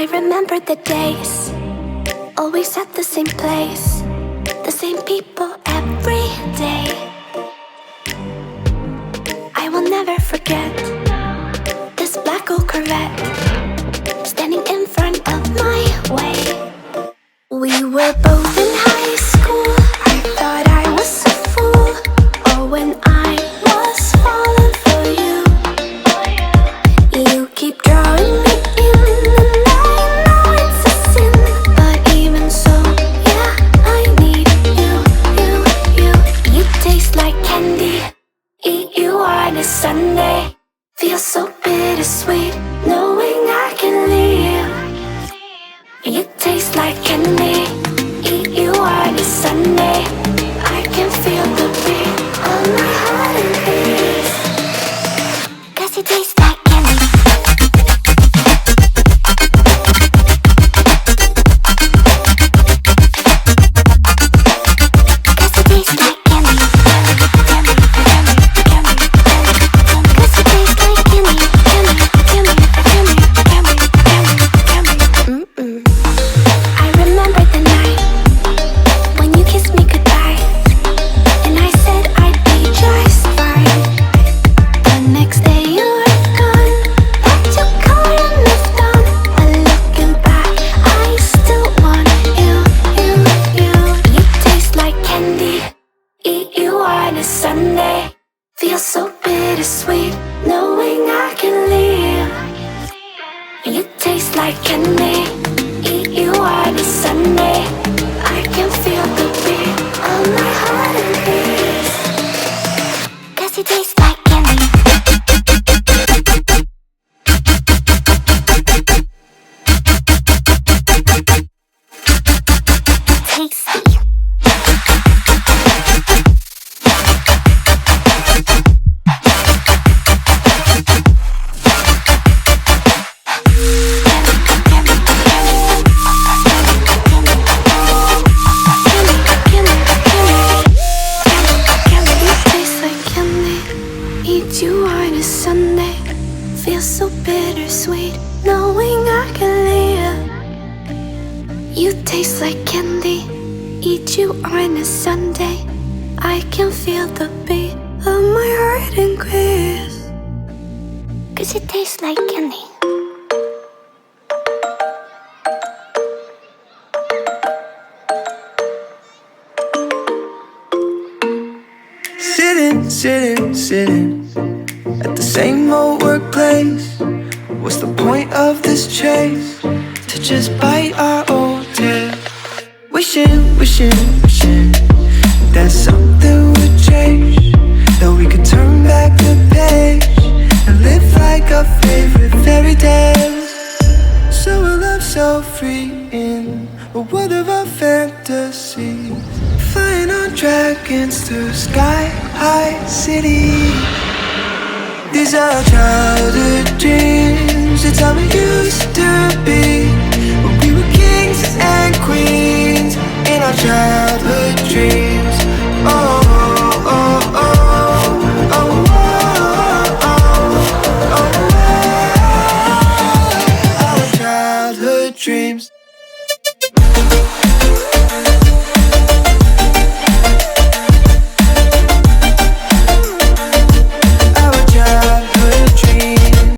I remember the days, always at the same place, the same people every day. I will never forget this black old Corvette standing in front of my way. We were both in high school. I thought I was a fool. Oh, when I was falling for you. You keep drawing me in, and I know it's a sin, but even so, yeah, I need you, you, you. You taste like candy. Eat you on a Sunday. Feel so bittersweet, knowing I can leave. You taste like candy. Eat you on a Sunday. I can feel the beat of my heart and beats. 'Cause you taste like candy. Sunday, feel so bittersweet, knowing I can leave. You taste like candy. Eat you on a Sunday. I can feel the beat of my heart and beats. 'Cause you taste like candy. Tasty. You on a Sunday, feel so bittersweet, knowing I can leave. You taste like candy. Eat you on a Sunday. I can feel the beat of my heart increase. 'Cause it tastes like candy. Sitting at the same old workplace. What's the point of this chase? To just bite our old tail. Wishing that something would change, that we could turn back the page and live like our favorite fairy tales. So a love so free in a world of our fantasies, flying on dragons through sky-high cities. These are childhood dreams. It's how we used to be when we were kings and queens in our childhood dreams. Oh,